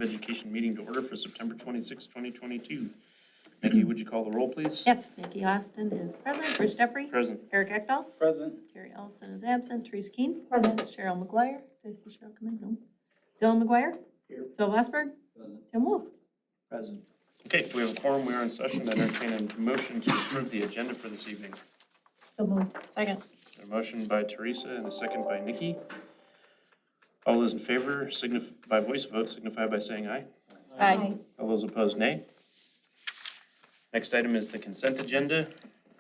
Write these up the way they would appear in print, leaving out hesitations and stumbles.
Education meeting to order for September 26, 2022. Nikki, would you call the roll, please? Yes, Nikki Austin is present. Rich Jeffrey. Present. Eric Ekdahl. Present. Terry Ellison is absent. Teresa Keen. Present. Cheryl McGuire. Did I see Cheryl come in? No. Dylan McGuire. Here. Phil Vosberg. Tim Wolf. Present. Okay, we have a quorum. We are in session. I entertain a motion to approve the agenda for this evening. So moved. Second. A motion by Teresa and a second by Nikki. All those in favor, by voice vote, signify by saying aye. Aye. All those opposed, nay. Next item is the consent agenda.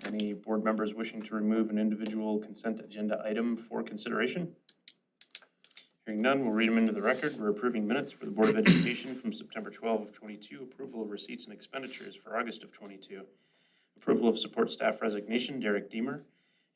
Any board members wishing to remove an individual consent agenda item for consideration? Hearing none, we'll read them into the record. We're approving minutes for the Board of Education from September 12 of 22, approval of receipts and expenditures for August of 22, approval of support staff resignation, Derek Deemer,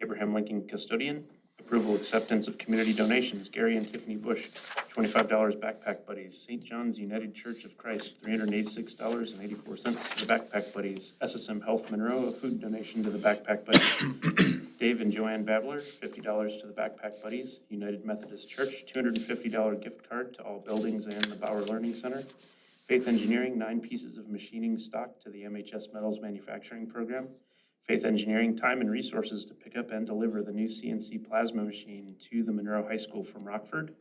Abraham Lincoln custodian, approval acceptance of community donations, Gary and Tiffany Bush, $25 backpack buddies, St. John's United Church of Christ, $386.84 to the backpack buddies, SSM Health Monroe, a food donation to the backpack buddies, Dave and Joanne Babler, $50 to the backpack buddies, United Methodist Church, $250 gift card to all buildings and the Bauer Learning Center, Faith Engineering, 9 pieces of machining stock to the MHS Metals Manufacturing Program, Faith Engineering, time and resources to pick up and deliver the new CNC plasma machine to the Monroe High School from Rockford.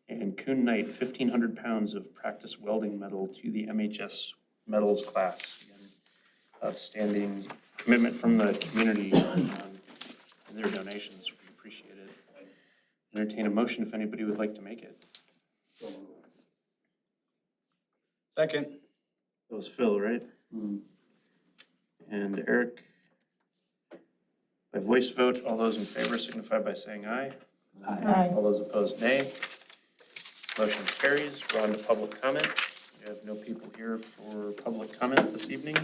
And Kuhn Knight, 1,500 pounds of practice welding metal to the MHS Metals class. Again, outstanding commitment from the community and their donations. We appreciate it. Entertain a motion if anybody would like to make it. Second. That was Phil, right? And Eric. By voice vote, all those in favor signify by saying aye. Aye. All those opposed, nay. Motion carries. We're on to public comment. We have no people here for public comment this evening.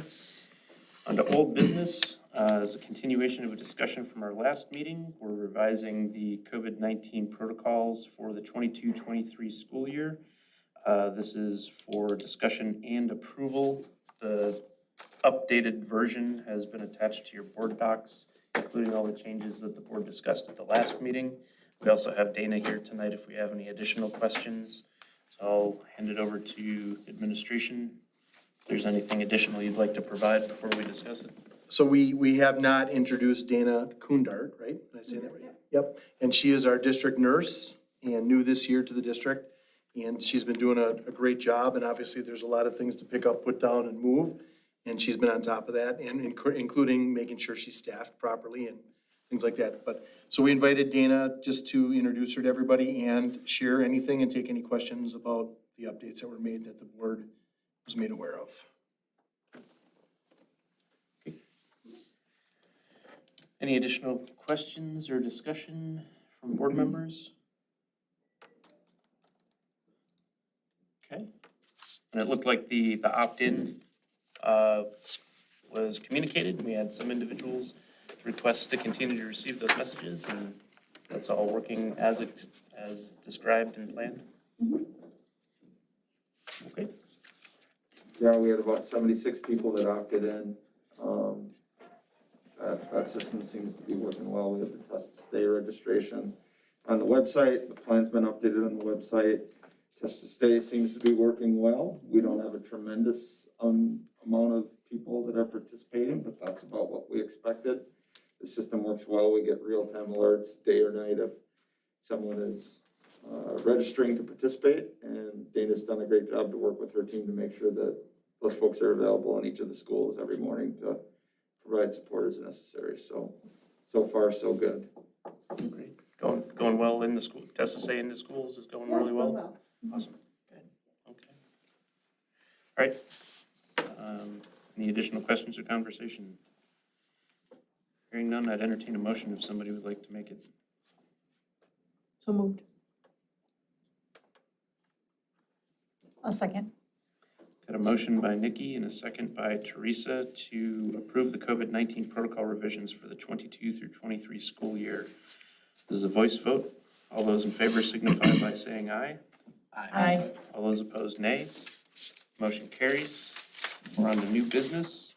On to old business. As a continuation of a discussion from our last meeting, we're revising the COVID-19 protocols for the 22-23 school year. This is for discussion and approval. The updated version has been attached to your board docs, including all the changes that the board discussed at the last meeting. We also have Dana here tonight if we have any additional questions. So I'll hand it over to administration. If there's anything additional you'd like to provide before we discuss it. So we have not introduced Dana Kundart, right? Did I say that right? Yep. And she is our district nurse and new this year to the district. And she's been doing a great job. And obviously there's a lot of things to pick up, put down, and move. And she's been on top of that, and including making sure she's staffed properly and things like that. But so we invited Dana just to introduce her to everybody and share anything and take any questions about the updates that were made that the board was made aware of. Okay. Any additional questions or discussion from board members? Okay. And it looked like the opt-in was communicated. We had some individuals request to continue to receive those messages, and that's all working as described and planned. Okay. Yeah, we had about 76 people that opted in. That system seems to be working well. We have the test stay registration on the website. The plan's been updated on the website. Test to stay seems to be working well. We don't have a tremendous amount of people that are participating, but that's about what we expected. The system works well. We get real-time alerts day or night if someone is registering to participate, and Dana's done a great job to work with her team to make sure that those folks are available in each of the schools every morning to provide support as necessary. So far, so good. Great. Going well in the school. Test to stay in the schools is going really well. Awesome. Good. Okay. All right. Any additional questions or conversation? Hearing none, I'd entertain a motion if somebody would like to make it. So moved. A second. Got a motion by Nikki and a second by Teresa to approve the COVID-19 protocol revisions for the 22 through 23 school year. This is a voice vote. All those in favor signify by saying aye. Aye. All those opposed, nay. Motion carries. We're on to new business.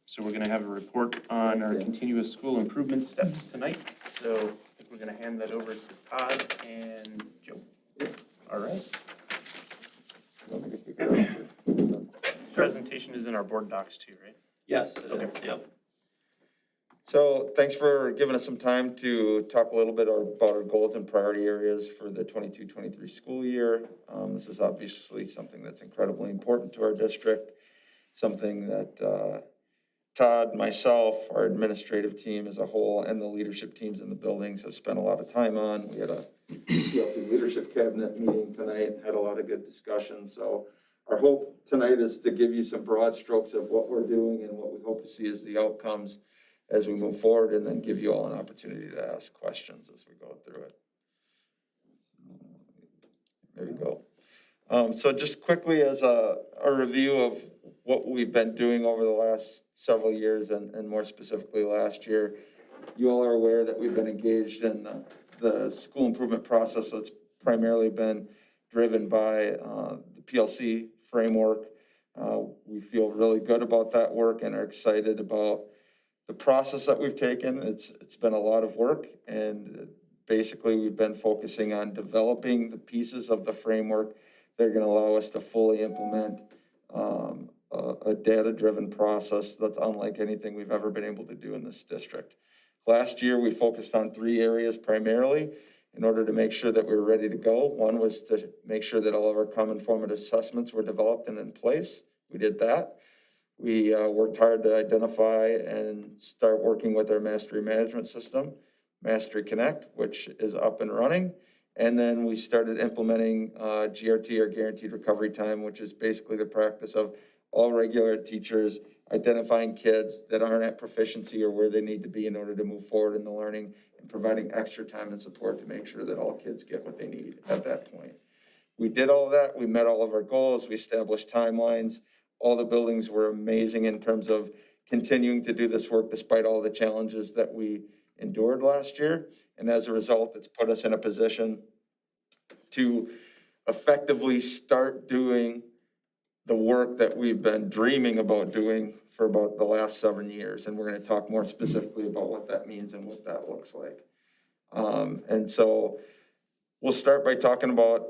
So we're going to have a report on our continuous school improvement steps tonight. So I think we're going to hand that over to Todd and Joe. All right. Presentation is in our board docs too, right? Yes, it Okay. is, yep. So thanks for giving us some time to talk a little bit about our goals and priority areas for the 22-23 school year. This is obviously something that's incredibly important to our district, something that Todd, myself, our administrative team as a whole, and the leadership teams in the buildings have spent a lot of time on. We had a PLC leadership cabinet meeting tonight, had a lot of good discussions. So our hope tonight is to give you some broad strokes of what we're doing and what we hope to see as the outcomes as we move forward, and then give you all an opportunity to ask questions as we go through it. There you go. So just quickly as a review of what we've been doing over the last several years, and more specifically last year, you all are aware that we've been engaged in the school improvement process that's primarily been driven by the PLC framework. We feel really good about that work and are excited about the process that we've taken. It's been a lot of work, and basically we've been focusing on developing the pieces of the framework that are going to allow us to fully implement a data-driven process that's unlike anything we've ever been able to do in this district. Last year, we focused on 3 areas primarily in order to make sure that we were ready to go. One was to make sure that all of our common formative assessments were developed and in place. We did that. We worked hard to identify and start working with our mastery management system, Mastery Connect, which is up and running. And then we started implementing GRT, or Guaranteed Recovery Time, which is basically the practice of all regular teachers identifying kids that aren't at proficiency or where they need to be in order to move forward in the learning, and providing extra time and support to make sure that all kids get what they need at that point. We did all of that. We met all of our goals. We established timelines. All the buildings were amazing in terms of continuing to do this work despite all the challenges that we endured last year. And as a result, it's put us in a position to effectively start doing the work that we've been dreaming about doing for about the last 7 years. And we're going to talk more specifically about what that means and what that looks like. And so we'll start by talking about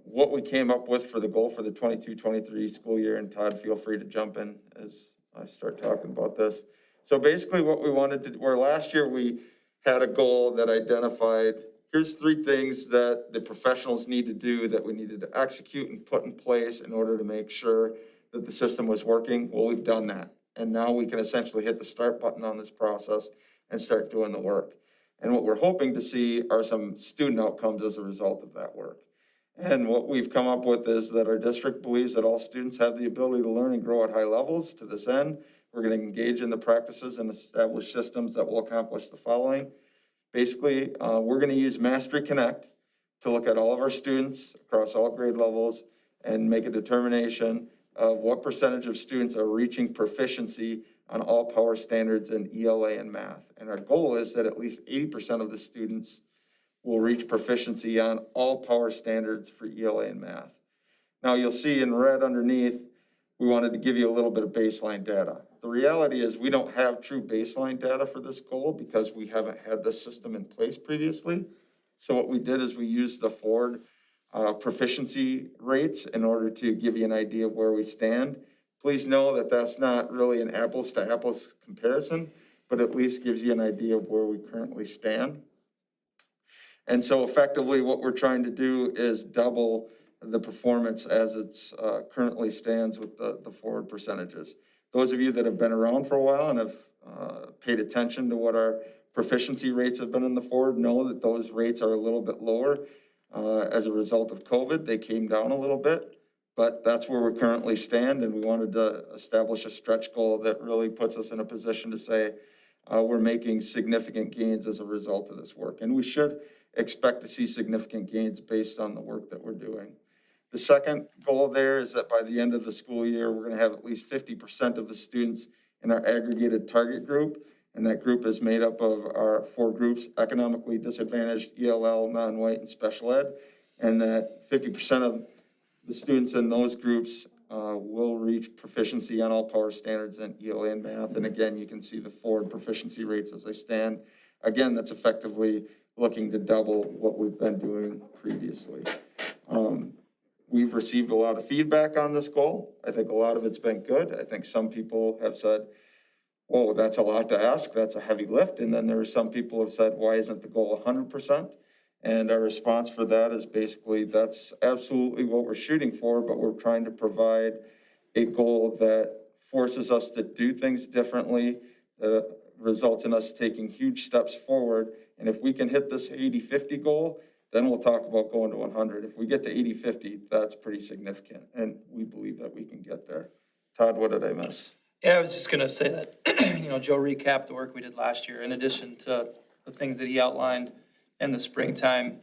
what we came up with for the goal for the 22-23 school year. And Todd, feel free to jump in as I start talking about this. So basically what we wanted to, where last year we had a goal that identified, here's 3 things that the professionals need to do that we needed to execute and put in place in order to make sure that the system was working. Well, we've done that. And now we can essentially hit the start button on this process and start doing the work. And what we're hoping to see are some student outcomes as a result of that work. And what we've come up with is that our district believes that all students have the ability to learn and grow at high levels. To this end, we're going to engage in the practices and establish systems that will accomplish the following. Basically, we're going to use Mastery Connect to look at all of our students across all grade levels and make a determination of what percentage of students are reaching proficiency on all power standards in ELA and math. And our goal is that at least 80% of the students will reach proficiency on all power standards for ELA and math. Now you'll see in red underneath, we wanted to give you a little bit of baseline data. The reality is we don't have true baseline data for this goal because we haven't had this system in place previously. So what we did is we used the Ford proficiency rates in order to give you an idea of where we stand. Please know that that's not really an apples to apples comparison, but at least gives you an idea of where we currently stand. And so effectively what we're trying to do is double the performance as it's currently stands with the forward percentages. Those of you that have been around for a while and have paid attention to what our proficiency rates have been in the forward know that those rates are a little bit lower as a result of COVID. They came down a little bit, but that's where we currently stand. And we wanted to establish a stretch goal that really puts us in a position to say we're making significant gains as a result of this work. And we should expect to see significant gains based on the work that we're doing. The second goal there is that by the end of the school year, we're going to have at least 50% of the students in our aggregated target group. And that group is made up of our 4 groups: economically disadvantaged, ELL, non-white, and special ed. And that 50% of the students in those groups will reach proficiency on all power standards in ELA and math. And again, you can see the forward proficiency rates as they stand. Again, that's effectively looking to double what we've been doing previously. we've received a lot of feedback on this goal. I think a lot of it's been good. I think some people have said, whoa, that's a lot to ask, that's a heavy lift. And then there are some people who have said, why isn't the goal 100%? And our response for that is basically, that's absolutely what we're shooting for, but we're trying to provide a goal that forces us to do things differently, that results in us taking huge steps forward. And if we can hit this 80-50 goal, then we'll talk about going to 100. If we get to 80-50, that's pretty significant, and we believe that we can get there. Todd, what did I miss? Yeah, I was just gonna say that, Joe recapped the work we did last year. In addition to the things that he outlined in the springtime,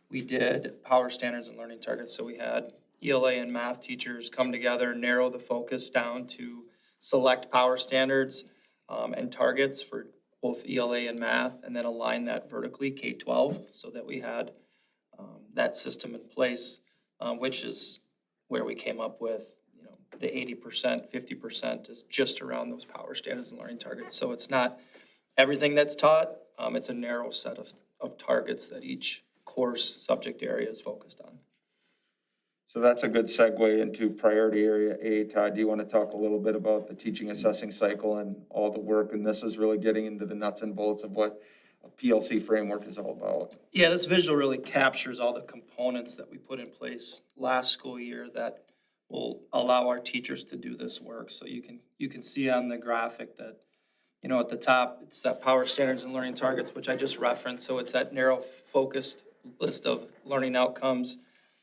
we did power standards and learning targets. So we had ELA and math teachers come together, narrow the focus down to select power standards and targets for both ELA and math, and then align that vertically, K-12, so that we had that system in place, which is where we came up with, the 80%, 50% is just around those power standards and learning targets. So it's not everything that's taught, it's a narrow set of targets that each course subject area is focused on. So that's a good segue into priority area A. Todd, do you want to talk a little bit about the teaching assessing cycle and all the work? And this is really getting into the nuts and bolts of what a PLC framework is all about. Yeah, this visual really captures all the components that we put in place last school year that will allow our teachers to do this work. So you can see on the graphic that, at the top, it's that power standards and learning targets, which I just referenced. So it's that narrow focused list of learning outcomes.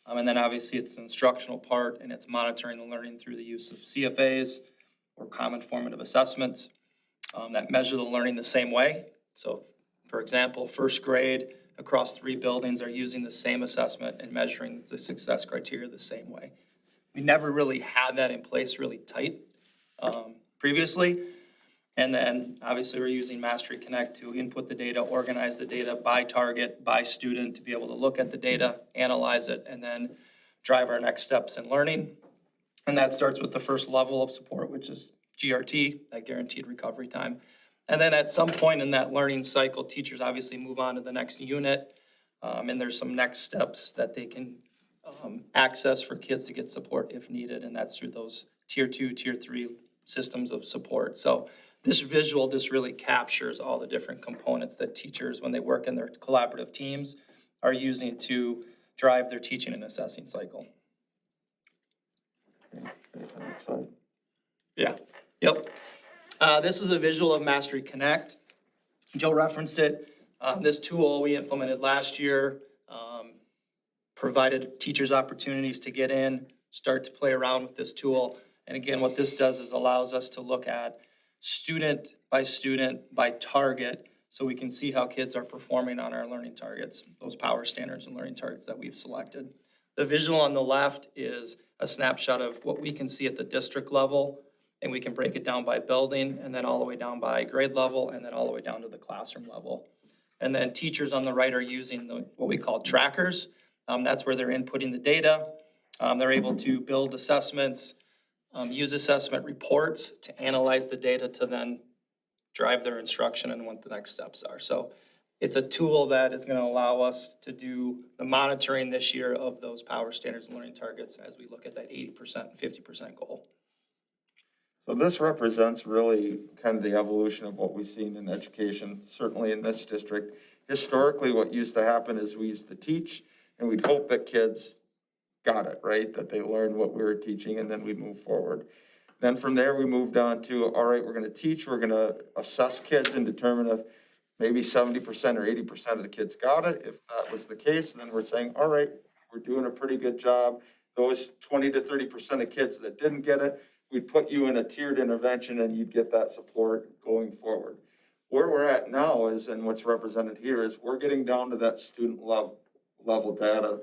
And then obviously it's the instructional part, and it's monitoring the learning through the use of CFAs or common formative assessments that measure the learning the same way. So for example, first grade across 3 buildings are using the same assessment and measuring the success criteria the same way. We never really had that in place really tight previously. And then obviously we're using Mastery Connect to input the data, organize the data by target, by student, to be able to look at the data, analyze it, and then drive our next steps in learning. And that starts with the first level of support, which is GRT, that guaranteed recovery time. And then at some point in that learning cycle, teachers obviously move on to the next unit. And there's some next steps that they can access for kids to get support if needed. And that's through those tier 2, tier 3 systems of support. So this visual just really captures all the different components that teachers, when they work in their collaborative teams, are using to drive their teaching and assessing cycle. Yeah, yep. This is a visual of Mastery Connect. Joe referenced it. This tool we implemented last year, provided teachers opportunities to get in, start to play around with this tool. And again, what this does is allows us to look at student by target, so we can see how kids are performing on our learning targets, those power standards and learning targets that we've selected. The visual on the left is a snapshot of what we can see at the district level, and we can break it down by building, and then all the way down by grade level, and then all the way down to the classroom level. And then teachers on the right are using what we call trackers. That's where they're inputting the data. They're able to build assessments, use assessment reports to analyze the data to then drive their instruction and what the next steps are. So it's a tool that is going to allow us to do the monitoring this year of those power standards and learning targets as we look at that 80% and 50% goal. So this represents really kind of the evolution of what we've seen in education, certainly in this district. Historically, what used to happen is we used to teach, and we'd hope that kids got it, right? That they learned what we were teaching, and then we'd move forward. Then from there, we moved on to, all right, we're gonna teach, we're gonna assess kids and determine if maybe 70% or 80% of the kids got it. If that was the case, then we're saying, all right, we're doing a pretty good job. Those 20 to 30% of kids that didn't get it, we'd put you in a tiered intervention and you'd get that support going forward. Where we're at now is, and what's represented here is, we're getting down to that student level data.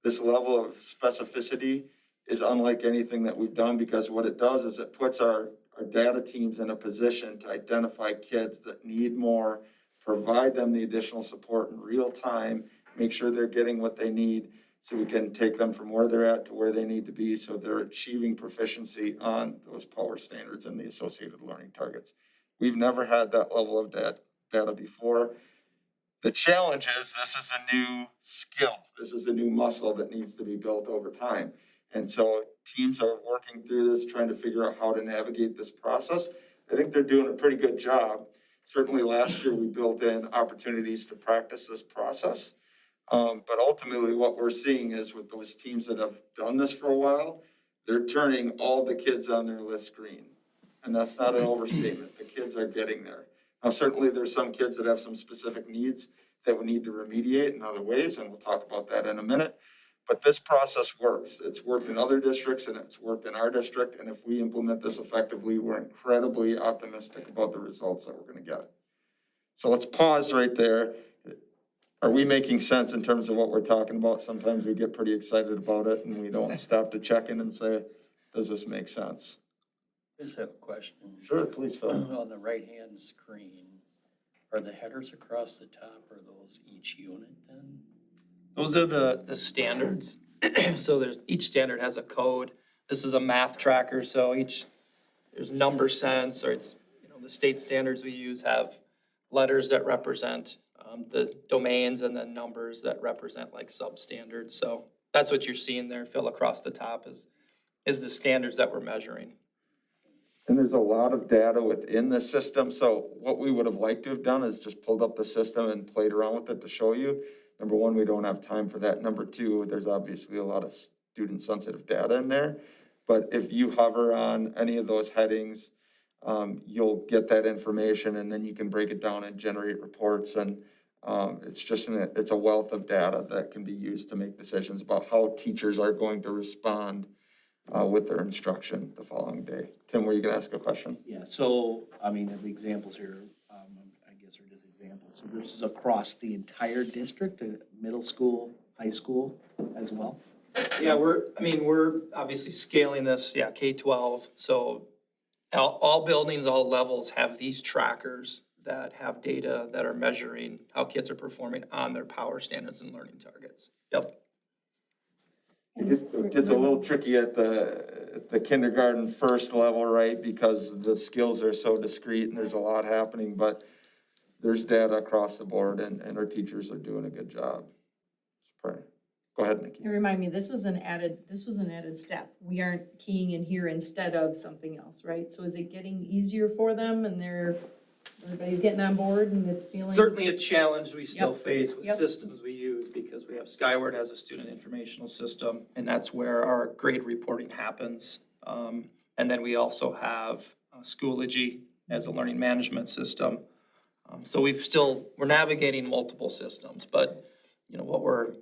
This level of specificity is unlike anything that we've done, because what it does is it puts our data teams in a position to identify kids that need more, provide them the additional support in real time, make sure they're getting what they need, so we can take them from where they're at to where they need to be, so they're achieving proficiency on those power standards and the associated learning targets. We've never had that level of data before. The challenge is this is a new skill. This is a new muscle that needs to be built over time. And so teams are working through this, trying to figure out how to navigate this process. I think they're doing a pretty good job. Certainly last year we built in opportunities to practice this process. But ultimately what we're seeing is with those teams that have done this for a while, they're turning all the kids on their list green. And that's not an overstatement. The kids are getting there. Now, certainly there's some kids that have some specific needs that we need to remediate in other ways, and we'll talk about that in a minute. But this process works. It's worked in other districts and it's worked in our district. And if we implement this effectively, we're incredibly optimistic about the results that we're gonna get. So let's pause right there. Are we making sense in terms of what we're talking about? Sometimes we get pretty excited about it and we don't stop to check in and say, does this make sense? I just have a question. Sure, please, Phil. On the right-hand screen, are the headers across the top, or those each unit then? Those are the standards. So each standard has a code. This is a math tracker, so there's number sense, or the state standards we use have letters that represent the domains and then numbers that represent like substandards. So that's what you're seeing there, Phil, across the top is the standards that we're measuring. And there's a lot of data within the system, so what we would have liked to have done is just pulled up the system and played around with it to show you. Number one, we don't have time for that. Number two, there's obviously a lot of student-sensitive data in there. But if you hover on any of those headings, you'll get that information, and then you can break it down and generate reports. And it's a wealth of data that can be used to make decisions about how teachers are going to respond with their instruction the following day. Tim, were you gonna ask a question? Yeah, so, I mean, the examples here, I guess are just examples. So this is across the entire district, middle school, high school as well? Yeah, we're obviously scaling this, K-12. So all buildings, all levels have these trackers that have data that are measuring how kids are performing on their power standards and learning targets. Yep. It gets a little tricky at the kindergarten first level, right? Because the skills are so discrete and there's a lot happening, but there's data across the board and our teachers are doing a good job. Go ahead, Nikki. And remind me, this was an added step. We aren't keying in here instead of something else, right? So is it getting easier for them and everybody's getting on board and it's feeling? Certainly a challenge we still Yep. face with Yep. systems we use because we have Skyward as a student informational system, and that's where our grade reporting happens. And then we also have Schoology as a learning management system. So we're navigating multiple systems, but what we're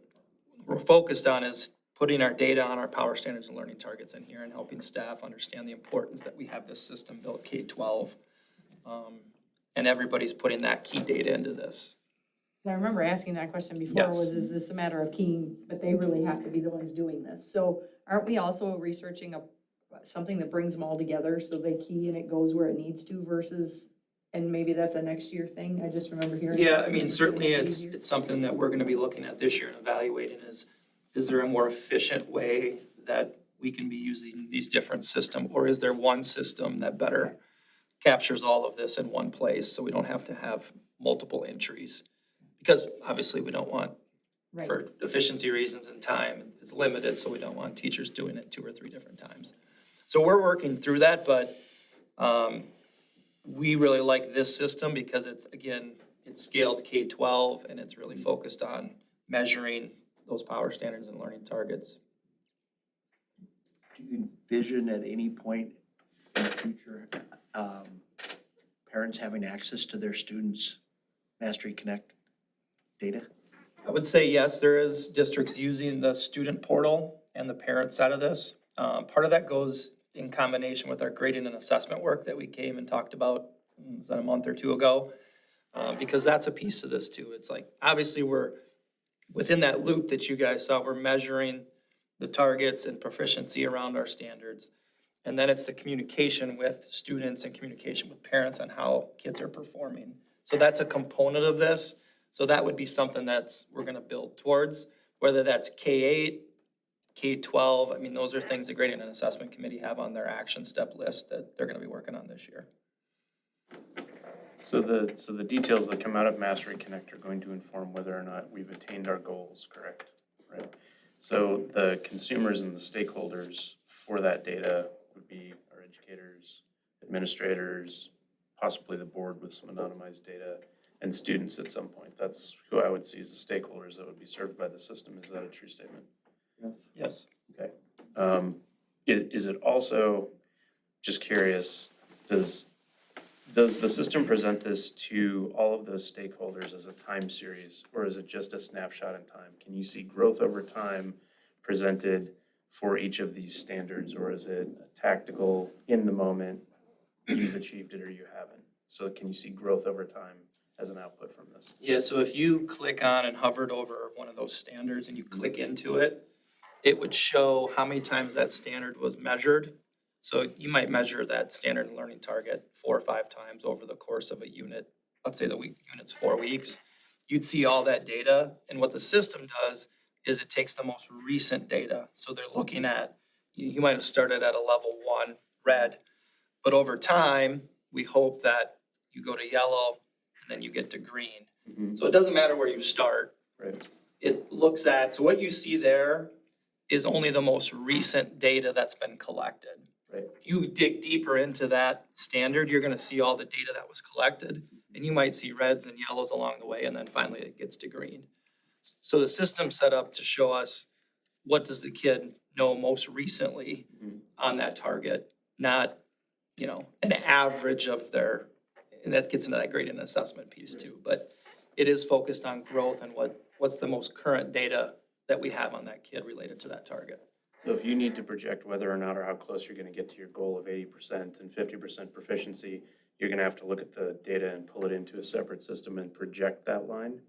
focused on is putting our data on our power standards and learning targets in here and helping staff understand the importance that we have this system built K-12. And everybody's putting that key data into this. So I remember asking that question before, Yes. is this a matter of keying, but they really have to be the ones doing this. So aren't we also researching something that brings them all together so they key and it goes where it needs to versus, and maybe that's a next year thing? I just remember hearing. Yeah, I something mean, that's certainly making it it's easier. something that we're gonna be looking at this year and evaluating is there a more efficient way that we can be using these different systems? Or is there one system that better captures all of this in one place so we don't have to have multiple entries? Because obviously we don't want, Right. for efficiency reasons and time, it's limited, so we don't want teachers doing it 2 or 3 different times. So we're working through that, but we really like this system because it's scaled K-12 and it's really focused on measuring those power standards and learning targets. Do you envision at any point in the future, parents having access to their students' Mastery Connect data? I would say yes, there is districts using the student portal and the parent side of this. Part of that goes in combination with our grading and assessment work that we came and talked about, was that a month or 2 ago? Because that's a piece of this too. It's like, obviously we're within that loop that you guys saw, we're measuring the targets and proficiency around our standards. And then it's the communication with students and communication with parents on how kids are performing. So that's a component of this. So that would be something we're gonna build towards, whether that's K-8, K-12. I mean, those are things the Grading and Assessment Committee have on their action step list that they're gonna be working on this year. So the details that come out of Mastery Connect are going to inform whether or not we've attained our goals, correct? Right. So the consumers and the stakeholders for that data would be our educators, administrators, possibly the board with some anonymized data, and students at some point. That's who I would see as the stakeholders that would be served by the system. Is that a true statement? Yes. Okay. Is it also, just curious, does the system present this to all of those stakeholders as a time series, or is it just a snapshot in time? Can you see growth over time presented for each of these standards, or is it a tactical, in the moment, you've achieved it or you haven't? So can you see growth over time as an output from this? Yeah, so if you click on and hovered over one of those standards and you click into it, it would show how many times that standard was measured. So you might measure that standard and learning target 4 or 5 times over the course of a unit. Let's say the unit's 4 weeks. You'd see all that data, and what the system does is it takes the most recent data. So they're looking at, you might have started at a level 1, red, but over time, we hope that you go to yellow and then you get to green. Mhm. So it doesn't matter where you start. Right. It looks at, so what you see there is only the most recent data that's been collected. Right. If you dig deeper into that standard, you're gonna see all the data that was collected, and you might see reds and yellows along the way, and then finally it gets to green. So the system's set up to show us what does the kid know most recently Mhm. on that target, not, an average of their, and that gets into that grading and assessment piece too. But it is focused on growth and what's the most current data that we have on that kid related to that target. So if you need to project whether or not or how close you're gonna get to your goal of 80% and 50% proficiency, you're gonna have to look at the data and pull it into a separate system and project that line.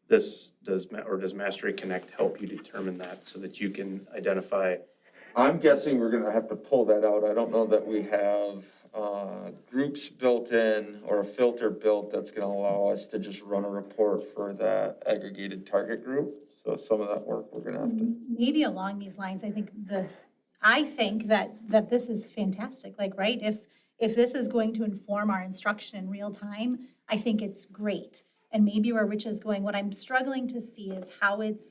Does Mastery Connect help you determine that so that you can identify? I'm guessing we're gonna have to pull that out. I don't know that we have, groups built in or a filter built that's gonna allow us to just run a report for that aggregated target group. So some of that work we're gonna have to. Maybe along these lines, I think that this is fantastic, like, right? If this is going to inform our instruction in real time, I think it's great. And maybe where Rich is going, what I'm struggling to see is how it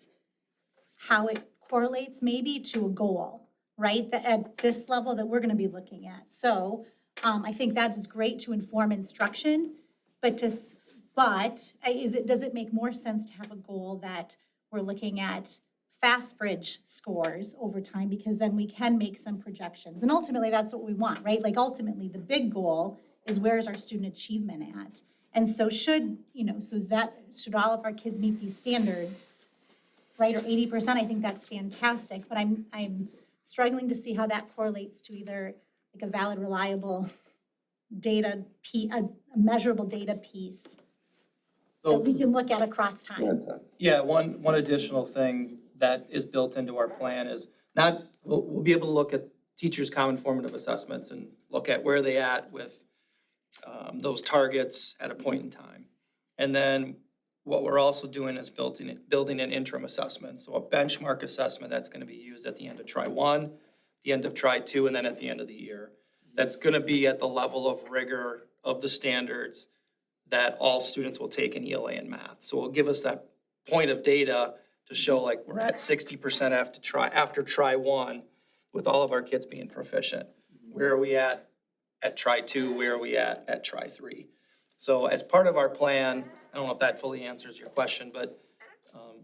correlates maybe to a goal, right? That at this level that we're gonna be looking at. So, I think that is great to inform instruction, but does it make more sense to have a goal that we're looking at FastBridge scores over time, because then we can make some projections. And ultimately, that's what we want, right? Like ultimately, the big goal is where is our student achievement at? And so should all of our kids meet these standards, right? Or 80%, I think that's fantastic, but I'm struggling to see how that correlates to either like a valid, reliable data, a measurable data piece that So, we can look at across time. yeah, one additional thing that is built into our plan is we'll be able to look at teachers' common formative assessments and look at where they at with those targets at a point in time. And then what we're also doing is building an interim assessment, so a benchmark assessment that's gonna be used at the end of try 1, the end of try 2, and then at the end of the year. That's gonna be at the level of rigor of the standards that all students will take in ELA and math. So it'll give us that point of data to show like we're at 60% after try 1 with all of our kids being proficient. Where are we at try 2? Where are we at try 3? So as part of our plan, I don't know if that fully answers your question, but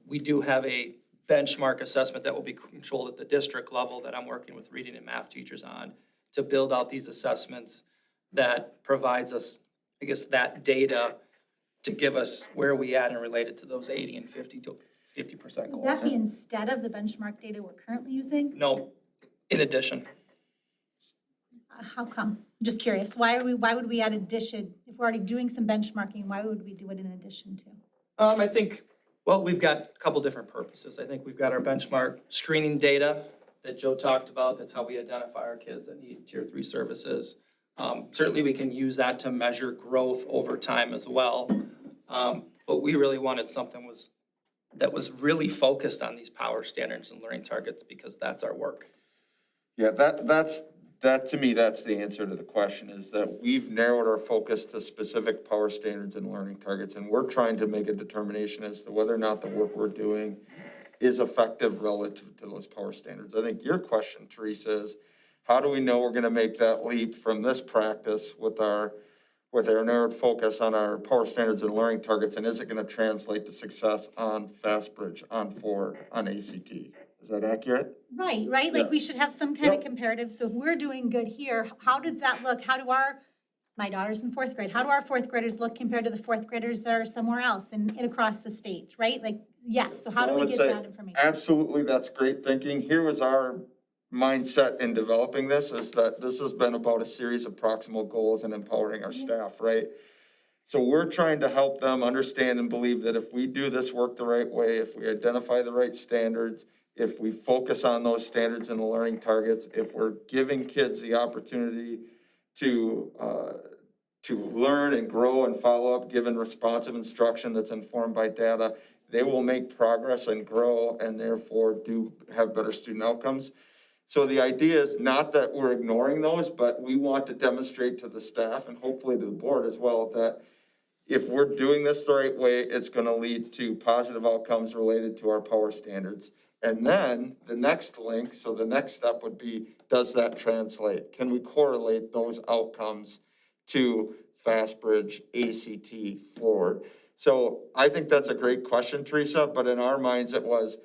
we do have a benchmark assessment that will be controlled at the district level that I'm working with reading and math teachers on to build out these assessments that provides us, I guess, that data to give us where we at and related to those 80 and 50% Would goals. that be instead of the benchmark data we're currently using? No, in addition. How come? Just curious. Why would we add addition? If we're already doing some benchmarking, why would we do it in addition to? I think, well, we've got a couple different purposes. I think we've got our benchmark screening data that Joe talked about. That's how we identify our kids that need tier 3 services. Certainly we can use that to measure growth over time as well. But we really wanted something that was really focused on these power standards and learning targets because that's our work. Yeah, that's That, to me, that's the answer to the question, is that we've narrowed our focus to specific power standards and learning targets, and we're trying to make a determination as to whether or not the work we're doing is effective relative to those power standards. I think your question, Teresa, is how do we know we're gonna make that leap from this practice with our narrowed focus on our power standards and learning targets, and is it gonna translate to success on FastBridge, on Ford, on ACT? Is that accurate? Right, right? Yeah. Like we should have some kind of Yep. comparative. So if we're doing good here, how does that look? How do my daughter's in fourth grade, how do our fourth graders look compared to the fourth graders that are somewhere else and across the state, right? Like, yes, so how do I we would get say that information? Absolutely, that's great thinking. Here was our mindset in developing this, is that this has been about a series of proximal goals and empowering our staff, right? So we're trying to help them understand and believe that if we do this work the right way, if we identify the right standards, if we focus on those standards and the learning targets, if we're giving kids the opportunity to learn and grow and follow up, given responsive instruction that's informed by data, they will make progress and grow and therefore do have better student outcomes. So the idea is not that we're ignoring those, but we want to demonstrate to the staff and hopefully to the board as well that if we're doing this the right way, it's going to lead to positive outcomes related to our power standards. And then the next link, so the next step would be, does that translate? Can we correlate those outcomes to FastBridge, ACT, Ford? So I think that's a great question, Teresa, but in our minds it was,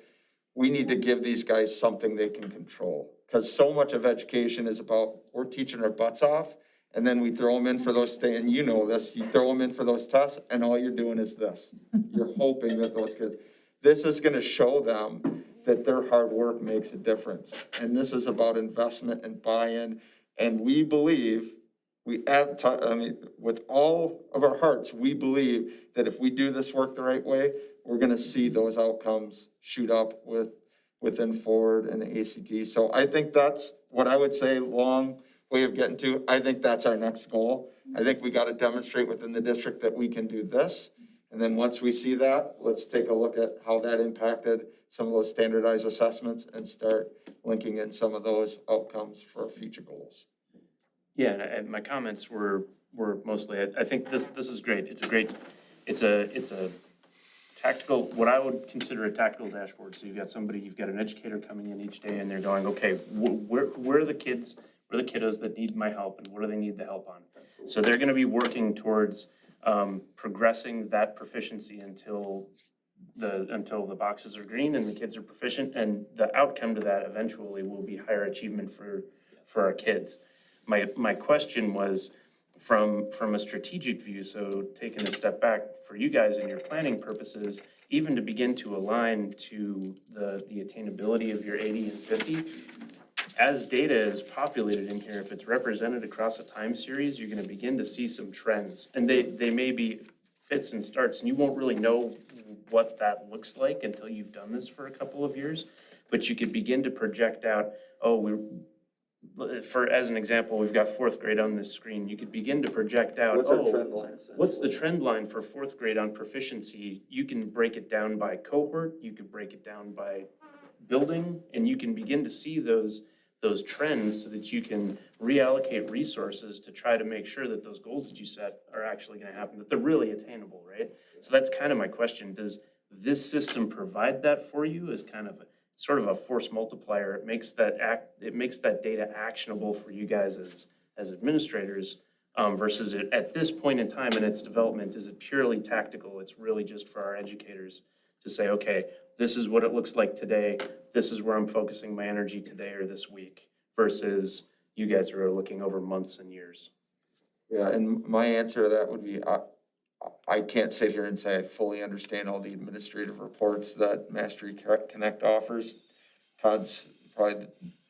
we need to give these guys something they can control. Because so much of education is about, we're teaching our butts off, and then we throw them in for those things, and you know this, you throw them in for those tests, and all you're doing is this. You're hoping that those kids, this is gonna show them that their hard work makes a difference. And this is about investment and buy-in, and we believe, with all of our hearts, we believe that if we do this work the right way, we're gonna see those outcomes shoot up within Ford and ACT. So I think that's what I would say, long way of getting to, I think that's our next goal. I think we gotta demonstrate within the district that we can do this. And then once we see that, let's take a look at how that impacted some of those standardized assessments and start linking in some of those outcomes for future goals. Yeah, and my comments were mostly, I think this is great. It's a tactical, what I would consider a tactical dashboard. So you've got an educator coming in each day and they're going, okay, where are the kids, where are the kiddos that need my help and what do they need the help on? So they're gonna be working towards progressing that proficiency until the boxes are green and the kids are proficient, and the outcome to that eventually will be higher achievement for our kids. My question was from a strategic view, so taking a step back for you guys in your planning purposes, even to begin to align to the attainability of your 80 and 50, as data is populated in here, if it's represented across a time series, you're gonna begin to see some trends. And they may be fits and starts, and you won't really know what that looks like until you've done this for a couple of years. But you could begin to project out, as an example, we've got fourth grade on this screen. You could begin to project out, What's our trend line? what's the trend line for fourth grade on proficiency? You can break it down by cohort, you could break it down by building, and you can begin to see those trends so that you can reallocate resources to try to make sure that those goals that you set are actually gonna happen, that they're really attainable, right? So that's kind of my question. Does this system provide that for you as kind of sort of a force multiplier? It makes that data actionable for you guys as administrators, versus it, at this point in time in its development, is it purely tactical? It's really just for our educators to say, okay, this is what it looks like today. This is where I'm focusing my energy today or this week, versus you guys are looking over months and years. Yeah, and my answer to that would be, I can't sit here and say I fully understand all the administrative reports that Mastery Connect offers. Todd's probably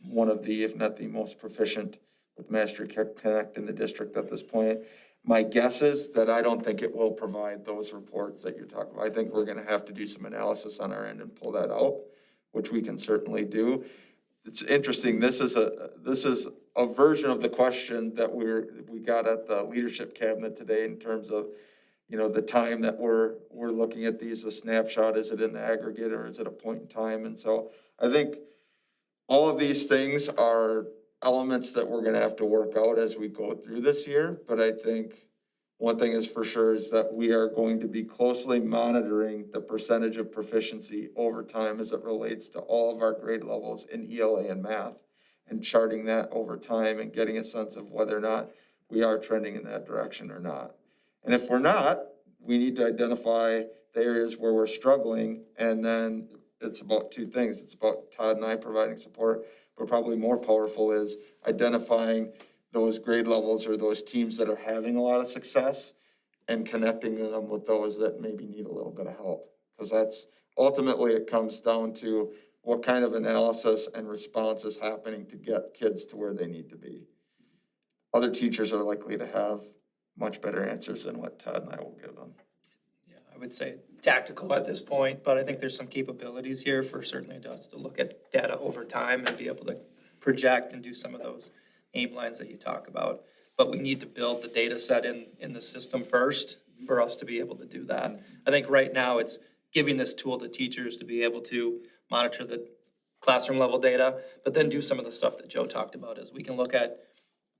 one of the, if not the most proficient with Mastery Connect in the district at this point. My guess is that I don't think it will provide those reports that you're talking about. I think we're gonna have to do some analysis on our end and pull that out, which we can certainly do. It's interesting, this is a version of the question that we got at the leadership cabinet today in terms of, the time that we're looking at these, a snapshot, is it in the aggregate or is it a point in time? And so I think all of these things are elements that we're gonna have to work out as we go through this year, but I think one thing is for sure is that we are going to be closely monitoring the percentage of proficiency over time as it relates to all of our grade levels in ELA and math, and charting that over time and getting a sense of whether or not we are trending in that direction or not. And if we're not, we need to identify the areas where we're struggling, and then it's about two things. It's about Todd and I providing support, but probably more powerful is identifying those grade levels or those teams that are having a lot of success and connecting them with those that maybe need a little bit of help. Because that's ultimately it comes down to what kind of analysis and response is happening to get kids to where they need to be. Other teachers are likely to have much better answers than what Todd and I will give them. Yeah, I would say tactical at this point, but I think there's some capabilities here for certainly us to look at data over time and be able to project and do some of those aim lines that you talk about. But we need to build the data set in the system first for us to be able to do that. I think right now it's giving this tool to teachers to be able to monitor the classroom level data, but then do some of the stuff that Joe talked about is we can look at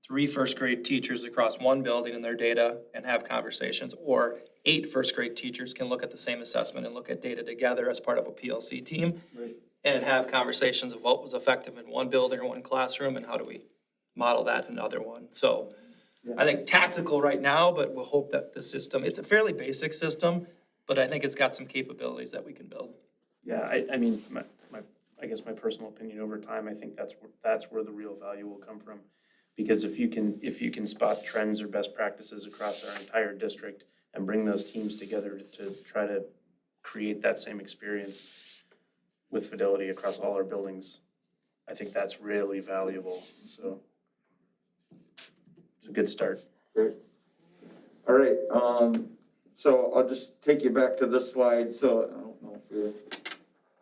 3 first grade teachers across one building and their data and have conversations, or 8 first grade teachers can look at the same assessment and look at data together as part of a PLC team. Right. And have conversations of what was effective in one building or one classroom and how do we model that in another one. So I think tactical right now, but we'll hope that the system, it's a fairly basic system, but I think it's got some capabilities that we can build. Yeah, I mean, I guess my personal opinion over time, I think that's where the real value will come from. Because if you can spot trends or best practices across our entire district and bring those teams together to try to create that same experience with fidelity across all our buildings, I think that's really valuable, so it's a good start. Great. All right, so I'll just take you back to this slide. So I don't know if you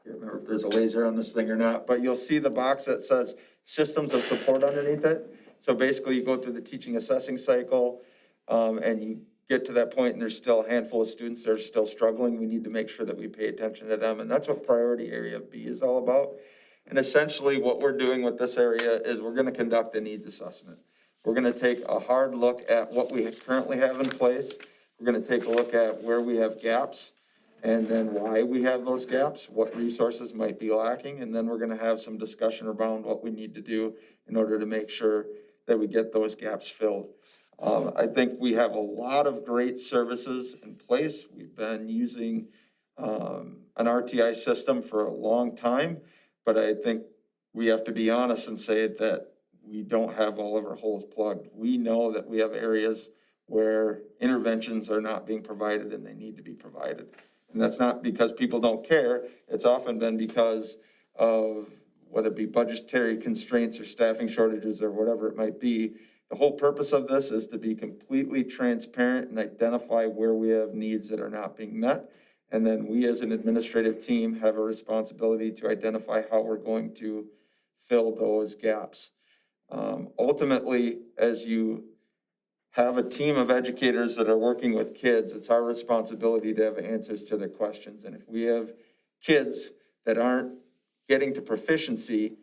can't remember if there's a laser on this thing or not, but you'll see the box that says systems of support underneath it. So basically you go through the teaching assessing cycle, and you get to that point and there's still a handful of students that are still struggling. We need to make sure that we pay attention to them. And that's what priority area B is all about. And essentially what we're doing with this area is we're gonna conduct a needs assessment. We're gonna take a hard look at what we currently have in place. We're gonna take a look at where we have gaps and then why we have those gaps, what resources might be lacking. And then we're gonna have some discussion around what we need to do in order to make sure that we get those gaps filled. I think we have a lot of great services in place. We've been using an RTI system for a long time, but I think we have to be honest and say that we don't have all of our holes plugged. We know that we have areas where interventions are not being provided and they need to be provided. And that's not because people don't care. It's often been because of whether it be budgetary constraints or staffing shortages or whatever it might be. The whole purpose of this is to be completely transparent and identify where we have needs that are not being met. And then we as an administrative team have a responsibility to identify how we're going to fill those gaps. Ultimately, as you have a team of educators that are working with kids, it's our responsibility to have answers to their questions. And if we have kids that aren't getting to proficiency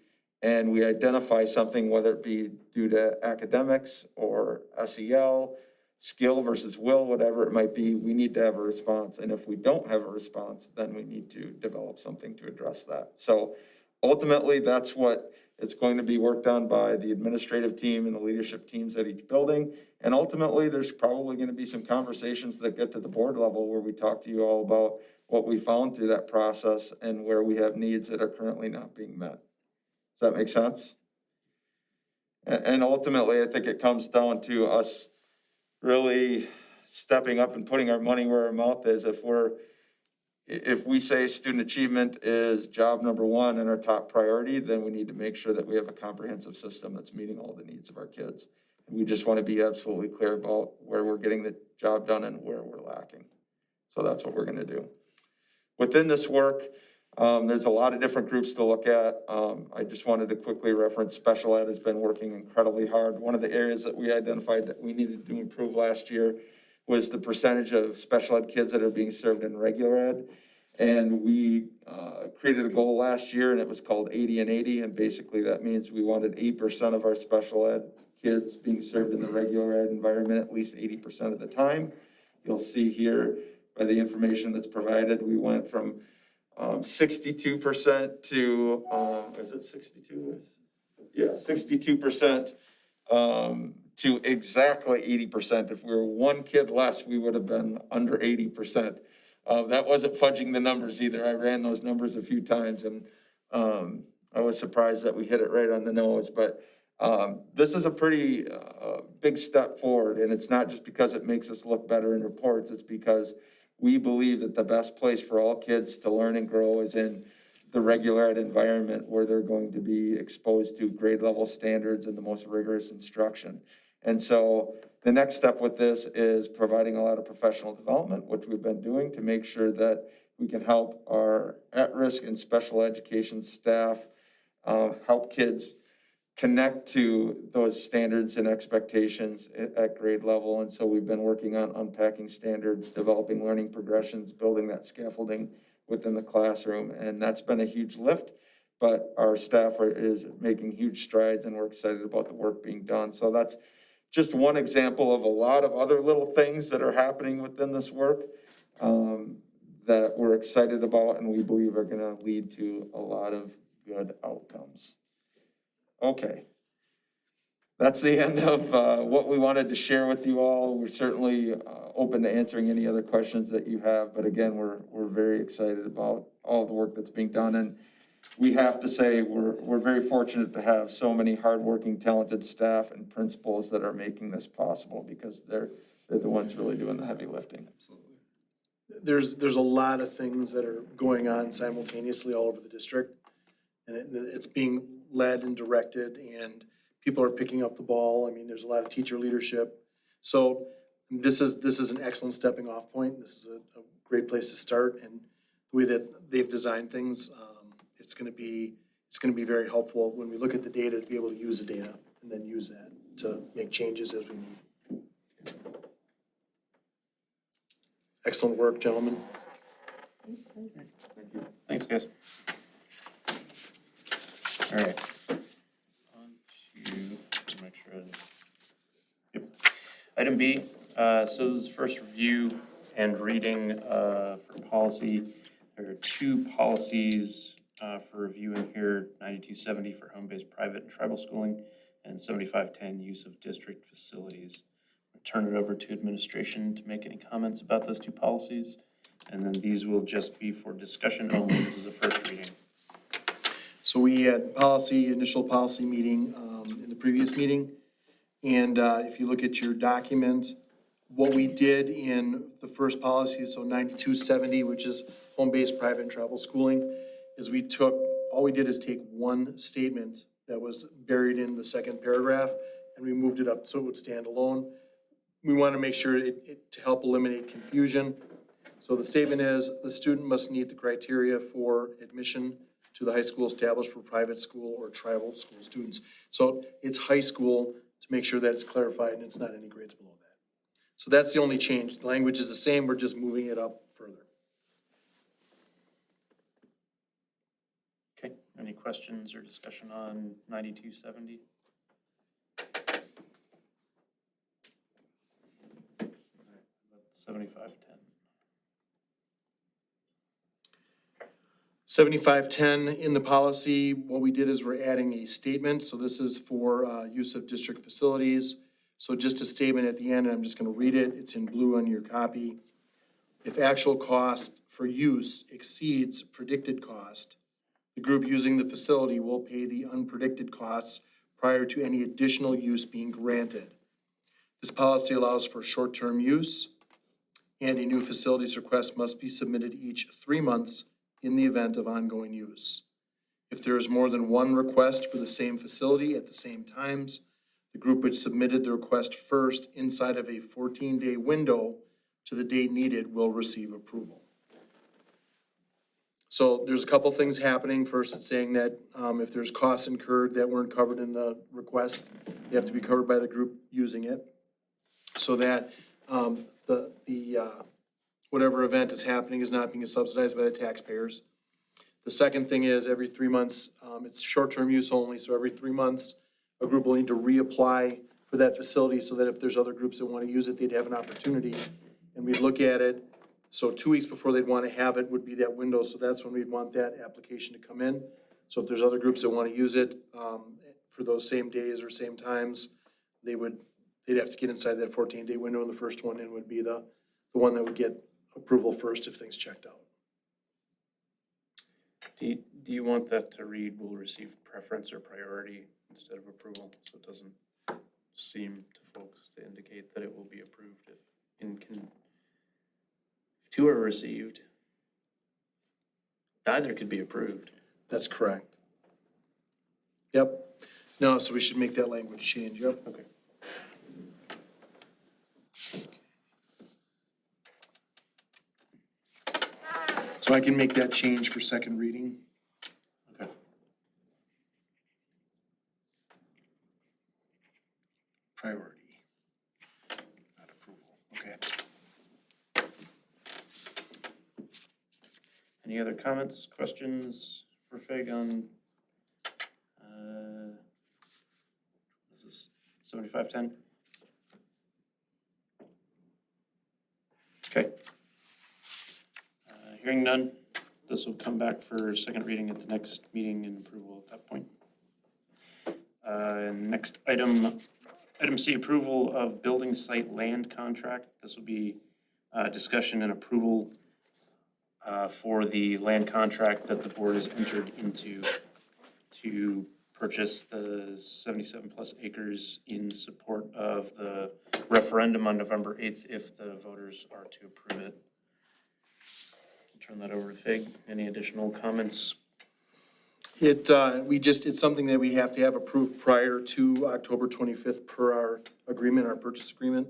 and we identify something, whether it be due to academics or SEL, skill versus will, whatever it might be, we need to have a response. And if we don't have a response, then we need to develop something to address that. So ultimately, that's what it's going to be worked on by the administrative team and the leadership teams at each building. And ultimately, there's probably going to be some conversations that get to the board level where we talk to you all about what we found through that process and where we have needs that are currently not being met. Does that make sense? And ultimately, I think it comes down to us really stepping up and putting our money where our mouth is. If we say student achievement is job number one and our top priority, then we need to make sure that we have a comprehensive system that's meeting all the needs of our kids. And we just want to be absolutely clear about where we're getting the job done and where we're lacking. So that's what we're going to do. Within this work, there's a lot of different groups to look at. I just wanted to quickly reference special ed has been working incredibly hard. One of the areas that we identified that we needed to improve last year was the percentage of special ed kids that are being served in regular ed. And we created a goal last year, and it was called 80 and 80. And basically that means we wanted 8% of our special ed kids being served in the regular ed environment at least 80% of the time. You'll see here by the information that's provided, we went from 62% to, is it 62? Yeah, 62% to exactly 80%. If we were one kid less, we would have been under 80%. That wasn't fudging the numbers either. I ran those numbers a few times, and I was surprised that we hit it right on the nose. But this is a pretty big step forward, and it's not just because it makes us look better in reports. It's because we believe that the best place for all kids to learn and grow is in the regular ed environment, where they're going to be exposed to grade level standards and the most rigorous instruction. And so the next step with this is providing a lot of professional development, which we've been doing to make sure that we can help our at-risk and special education staff help kids connect to those standards and expectations at grade level. And so we've been working on unpacking standards, developing learning progressions, building that scaffolding within the classroom. And that's been a huge lift, but our staff is making huge strides, and we're excited about the work being done. So that's just one example of a lot of other little things that are happening within this work that we're excited about and we believe are gonna lead to a lot of good outcomes. Okay. That's the end of what we wanted to share with you all. We're certainly open to answering any other questions that you have, but again, we're very excited about all the work that's being done. And we have to say we're very fortunate to have so many hardworking, talented staff and principals that are making this possible, because they're the ones really doing the heavy lifting. Absolutely. There's a lot of things that are going on simultaneously all over the district, and it's being led and directed, and people are picking up the ball. I mean, there's a lot of teacher leadership. So this is an excellent stepping off point. This is a great place to start, and the way that they've designed things, it's gonna be very helpful when we look at the data to be able to use the data and then use that to make changes as we need. Excellent work, gentlemen. Thanks, guys. All right. On to, make sure yep. Item B, so this is first review and reading for policy. There are two policies for review in here, 9270 for home-based private and tribal schooling, and 7510 use of district facilities. I'll turn it over to administration to make any comments about those two policies. And then these will just be for discussion only. This is a first reading. So we had initial policy meeting in the previous meeting. And if you look at your document, what we did in the first policy, so 9270, which is home-based private and tribal schooling, is all we did is take one statement that was buried in the second paragraph, and we moved it up so it would stand alone. We want to make sure to help eliminate confusion. So the statement is, the student must meet the criteria for admission to the high school established for private school or tribal school students. So it's high school, to make sure that it's clarified and it's not any grades below that. So that's the only change. The language is the same, we're just moving it up further. Okay, any questions or discussion on 9270? 7510. 7510 in the policy, what we did is we're adding a statement. So this is for use of district facilities. So just a statement at the end, and I'm just going to read it. It's in blue on your copy. If actual cost for use exceeds predicted cost, the group using the facility will pay the unpredicted costs prior to any additional use being granted. This policy allows for short-term use, and a new facilities request must be submitted each 3 months in the event of ongoing use. If there is more than one request for the same facility at the same times, the group which submitted the request first inside of a 14-day window to the date needed will receive approval. So there's a couple things happening. First, it's saying that if there's costs incurred that weren't covered in the request, they have to be covered by the group using it. So that the whatever event is happening is not being subsidized by the taxpayers. The second thing is every 3 months, it's short-term use only, so every 3 months, a group will need to reapply for that facility so that if there's other groups that want to use it, they'd have an opportunity. And we'd look at it, so 2 weeks before they'd want to have it would be that window, so that's when we'd want that application to come in. So if there's other groups that want to use it, for those same days or same times, they'd have to get inside that 14-day window, and the first one in would be the one that would get approval first if things checked out. Do you want that to read will receive preference or priority instead of approval? So it doesn't seem to folks to indicate that it will be approved if two are received, neither could be approved. That's correct. Yep. No, so we should make that language change, yep. Okay. So I can make that change for second reading. Okay. Priority, not approval, okay. Any other comments, questions for Fig on, what is this, 7510? Okay. Hearing none, this will come back for second reading at the next meeting and approval at that point. Next item, item C, approval of building site land contract. This will be discussion and approval for the land contract that the board has entered into to purchase the 77 plus acres in support of the referendum on November 8th if the voters are to approve it. Turn that over to Fig. Any additional comments? It's something that we have to have approved prior to October 25th per our agreement, our purchase agreement.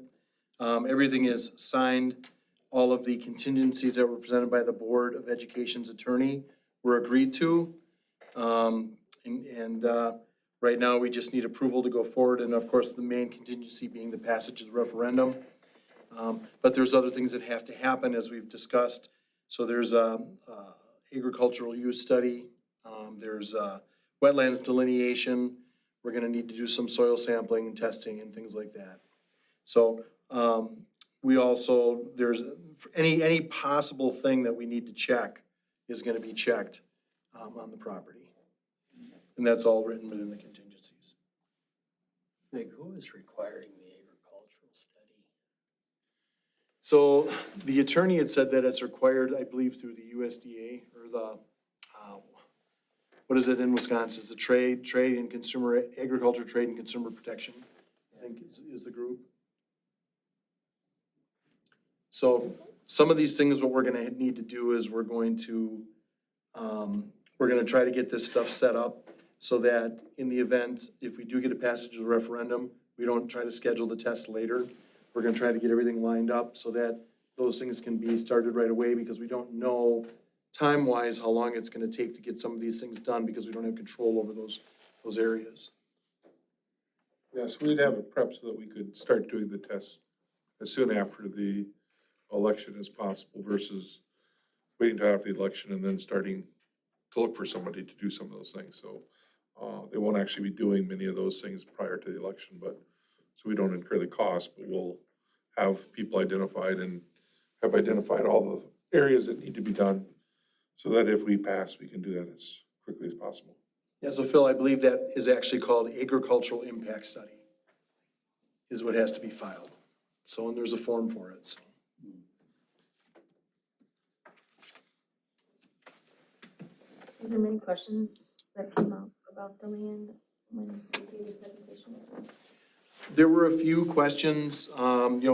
Everything is signed. All of the contingencies that were presented by the Board of Education's attorney were agreed to. Right now, we just need approval to go forward, and of course, the main contingency being the passage of the referendum. But there's other things that have to happen, as we've discussed. So there's a agricultural use study, there's wetlands delineation. We're gonna need to do some soil sampling and testing and things like that. So we also, there's any possible thing that we need to check is gonna be checked on the property. And that's all written within the contingencies. Nick, who is requiring the agricultural study? So the attorney had said that it's required, I believe, through the USDA or the, what is it in Wisconsin? It's the Trade and Consumer, Agriculture, Trade and Consumer Protection, I think is the group. So some of these things, what we're gonna need to do is we're gonna try to get this stuff set up so that in the event, if we do get a passage of the referendum, we don't try to schedule the test later. We're gonna try to get everything lined up so that those things can be started right away, because we don't know time-wise how long it's gonna take to get some of these things done, because we don't have control over those areas. Yes, we'd have it prepped so that we could start doing the test as soon after the election as possible versus waiting till after the election and then starting to look for somebody to do some of those things. So they won't actually be doing many of those things prior to the election, but so we don't incur the cost, but we'll have people identified and have identified all the areas that need to be done so that if we pass, we can do that as quickly as possible. Yeah, so Phil, I believe that is actually called agricultural impact study, is what has to be filed. So, and there's a form for it, so. Was there many questions that came up about the land when you gave the presentation? There were a few questions,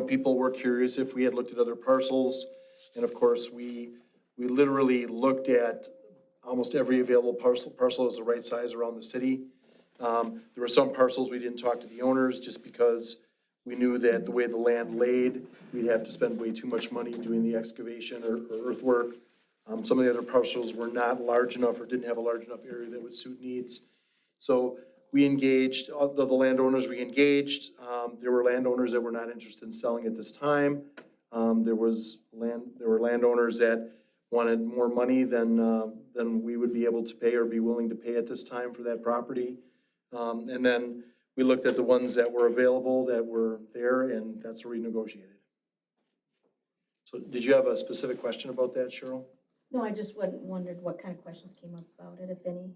people were curious if we had looked at other parcels. And of course, we literally looked at almost every available parcel is the right size around the city. There were some parcels we didn't talk to the owners just because we knew that the way the land laid, we'd have to spend way too much money doing the excavation or earthwork. Some of the other parcels were not large enough or didn't have a large enough area that would suit needs. So we engaged, the landowners we engaged, there were landowners that were not interested in selling at this time. There were landowners that wanted more money than we would be able to pay or be willing to pay at this time for that property. And then we looked at the ones that were available, that were there, and that's where we negotiated. So did you have a specific question about that, Cheryl? No, I just wondered what kind of questions came up about it, if any,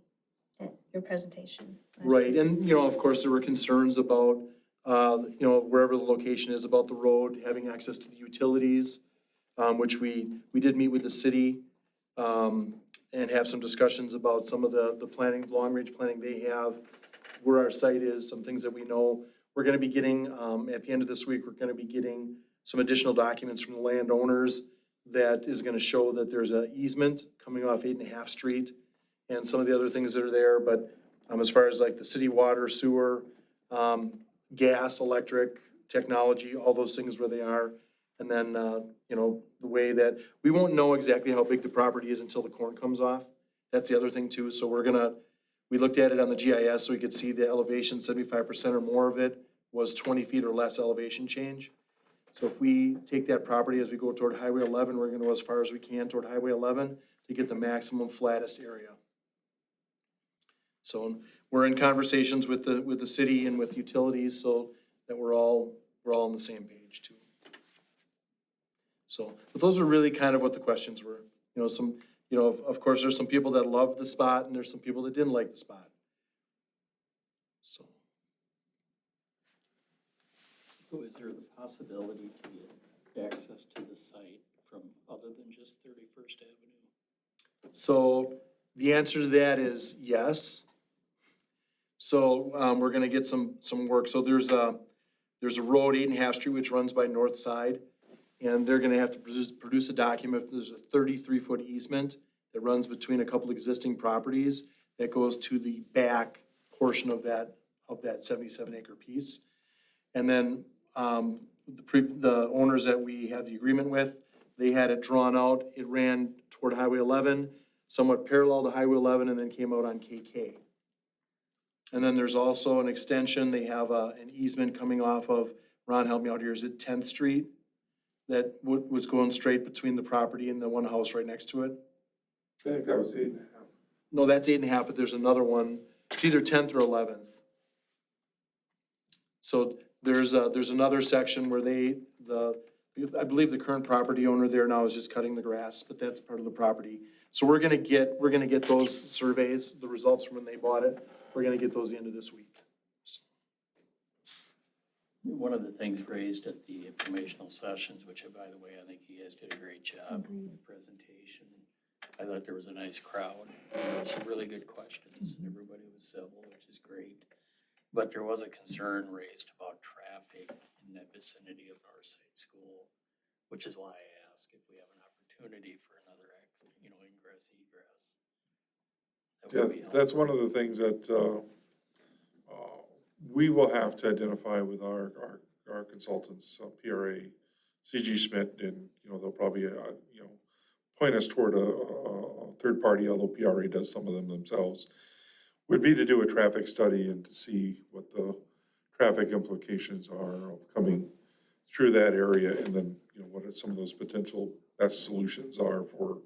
at your presentation. last Right, week. and, of course, there were concerns about, wherever the location is, about the road, having access to the utilities, which we did meet with the city, and have some discussions about some of the planning, long-range planning they have, where our site is, some things that we know. We're gonna be getting, at the end of this week, we're gonna be getting some additional documents from the landowners that is gonna show that there's an easement coming off 8.5 Street and some of the other things that are there, but, as far as like the city water, sewer, gas, electric, technology, all those things where they are. And then, the way that, we won't know exactly how big the property is until the corn comes off. That's the other thing too. So we looked at it on the GIS so we could see the elevation, 75% or more of it was 20 feet or less elevation change. So if we take that property as we go toward Highway 11, we're gonna go as far as we can toward Highway 11 to get the maximum flattest area. So we're in conversations with the city and with utilities so that we're all on the same page too. So, but those are really kind of what the questions were. Of course, there's some people that loved the spot and there's some people that didn't like the spot. So, So is there the possibility to get access to the site from other than just 31st Avenue? so the answer to that is yes. So, we're gonna get some work. So there's a road, 8.5 Street, which runs by north side. And they're gonna have to produce a document. There's a 33-foot easement that runs between a couple existing properties that goes to the back portion of that 77-acre piece. And then, the owners that we have the agreement with, they had it drawn out. It ran toward Highway 11, somewhat parallel to Highway 11, and then came out on KK. And then there's also an extension. They have an easement coming off of, Ron, help me out here, is it 10th Street? That was going straight between the property and the one house right next to it? I think that was 8.5. No, that's 8.5, but there's another one. It's either 10th or 11th. So there's another section where I believe the current property owner there now is just cutting the grass, but that's part of the property. So we're gonna get those surveys, the results from when they bought it. We're gonna get those the end of this week. One of the things raised at the informational sessions, which by the way, I think you guys did a great job with the presentation. I thought there was a nice crowd. There were some really good questions. Everybody was civil, which is great. But there was a concern raised about traffic in the vicinity of Northside School, which is why I asked if we have an opportunity for another ingress, egress. That would be Yeah, that's helpful. one of the things that we will have to identify with our consultants, PRA, CG Schmidt, and, they'll probably, point us toward a third party, although PRA does some of them themselves, would be to do a traffic study and to see what the traffic implications are of coming through that area, and then, what are some of those potential best solutions are for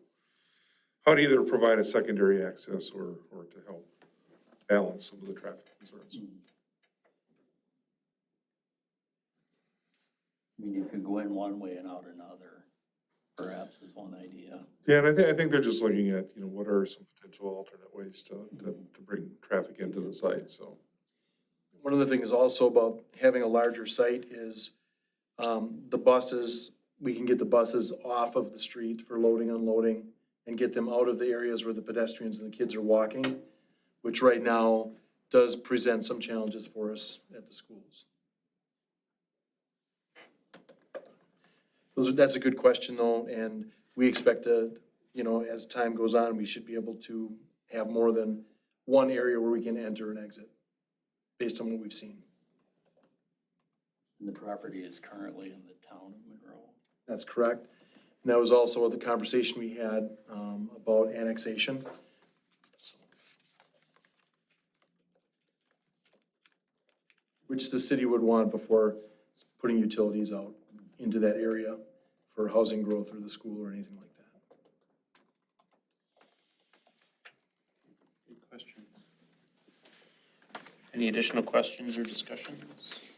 how to either provide a secondary access or to help balance some of the traffic concerns. I mean, you could go in one way and out another, perhaps is one idea. Yeah, and I think they're just looking at, what are some potential alternate ways to bring traffic into the site, so. One of the things also about having a larger site is the buses, we can get the buses off of the street for loading, unloading, and get them out of the areas where the pedestrians and the kids are walking, which right now does present some challenges for us at the schools. That's a good question though, and we expect to, as time goes on, we should be able to have more than one area where we can enter and exit, based on what we've seen. And the property is currently in the town of Monroe. That's correct. And that was also the conversation we had about annexation. So, which the city would want before putting utilities out into that area for housing growth or the school or anything like that. Good question. Any additional questions or discussions?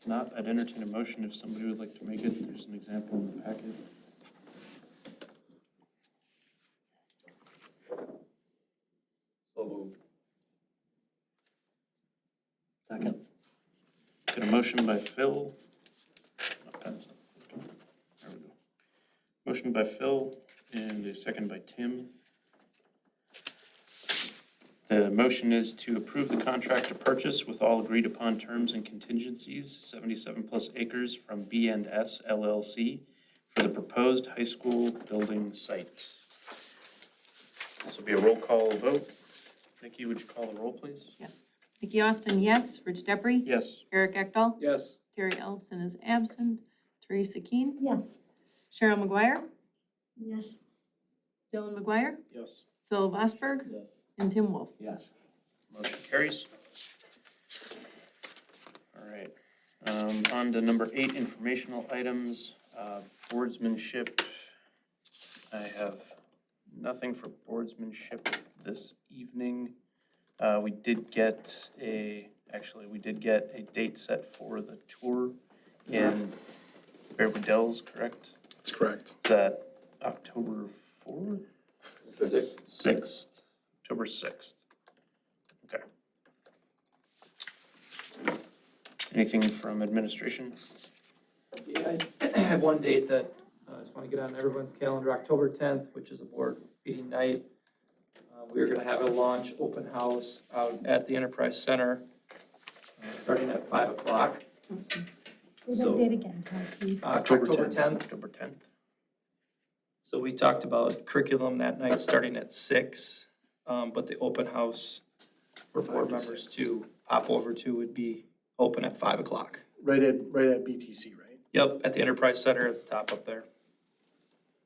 If not, I'd entertain a motion if somebody would like to make it. There's an example in the packet. Second. Got a motion by Phil. There we go. Motion by Phil and a second by Tim. The motion is to approve the contract to purchase with all agreed upon terms and contingencies, 77 plus acres from B&S LLC for the proposed high school building site. This will be a roll call vote. Nikki, would you call the roll, please? Yes. Nikki Austin, yes. Rich Depre? Yes. Eric Ekdahl? Yes. Terry Ellefson is absent. Teresa Keen? Yes. Cheryl McGuire? Yes. Dylan McGuire? Yes. Phil Vosberg? Yes. And Tim Wolf. Yes. Motion carries. All right, on to number 8, informational items, boardsmanship. I have nothing for boardsmanship this evening. We did get a date set for the tour in Bearwood Dells, correct? That's correct. Is that October 4th? 6th, October 6th. Okay. Anything from administration? Yeah, I have one date that I just want to get on everyone's calendar, October 10th, which is a board meeting night. We're going to have a launch open house out at the Enterprise Center, starting at 5 o'clock. Say So- that date again, Todd, please. October 10th. October 10th. So we talked about curriculum that night starting at 6, but the open house for 5 board to members 6. to pop over to would be open at 5 o'clock. Right at BTC, right? Yep, at the Enterprise Center at the top up there.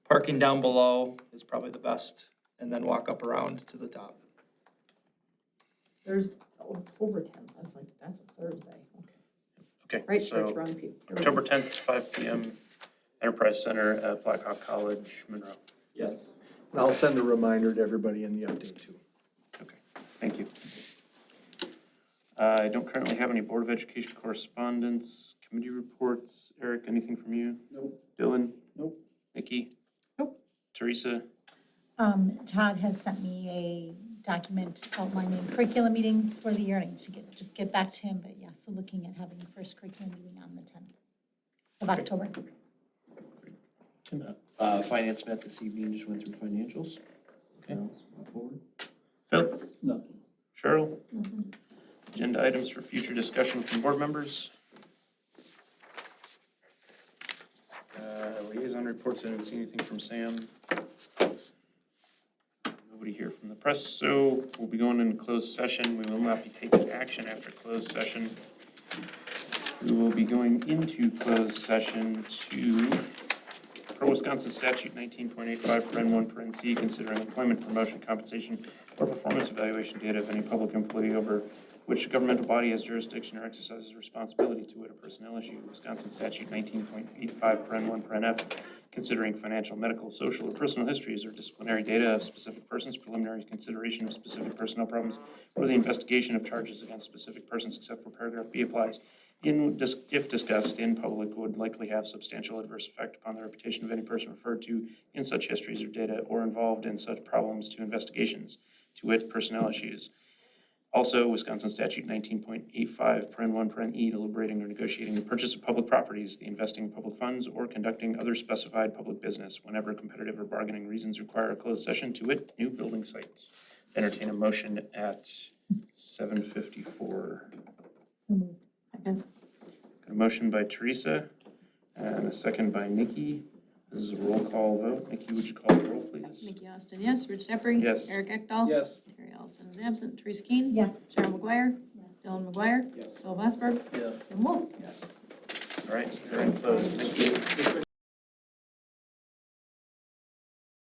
Parking down below is probably the best, and then walk up around to the top. There's October 10th. I was like, that's a Thursday. Okay. Okay, Right, switch so wrong people. October 10th, 5 PM, Enterprise Center at Blackhawk College, Monroe. Yes. And I'll send a reminder to everybody in the update too. Okay, thank you. I don't currently have any Board of Education correspondence, committee reports. Eric, anything from you? Nope. Dylan? Nope. Nikki? Nope. Teresa? Todd has sent me a document outlining curriculum meetings for the year, and I need to just get back to him, but yeah, so looking at having the first curriculum meeting on the 10th of October. Finance met this evening, just went through financials. Okay. Move forward. Phil? Nothing. Cheryl? Agenda items for future discussion from board members? Liaison reports, I didn't see anything from Sam. Nobody here from the press, so we'll be going into closed session. We will not be taking action after closed session. We will be going into closed session to, per Wisconsin statute 19.85, C, considering employment, promotion, compensation, or performance evaluation data of any public employee over which a governmental body has jurisdiction or exercises responsibility to it, a personnel issue. Wisconsin statute 19.85, F, considering financial, medical, social, or personal histories or disciplinary data of specific persons, preliminary consideration of specific personnel problems, or the investigation of charges against specific persons, except for paragraph B applies. If discussed in public, would likely have substantial adverse effect upon the reputation of any person referred to in such histories or data or involved in such problems to investigations, to wit, personnel issues. Also, Wisconsin statute 19.85, E, deliberating or negotiating the purchase of public properties, the investing in public funds, or conducting other specified public business whenever competitive or bargaining reasons require a closed session, to wit, new building sites. Entertain a motion at 7:54. So moved. Second. Got a motion by Teresa and a second by Nikki. This is a roll call vote. Nikki, would you call the roll, please? Nikki Austin, yes. Rich Depre? Yes. Eric Ekdahl? Yes. Terry Ellefson is absent. Teresa Keen? Yes. Cheryl McGuire? Yes. Dylan McGuire? Yes. Phil Vosberg? Yes. Tim Wolf? All right, you're in closed. Thank you.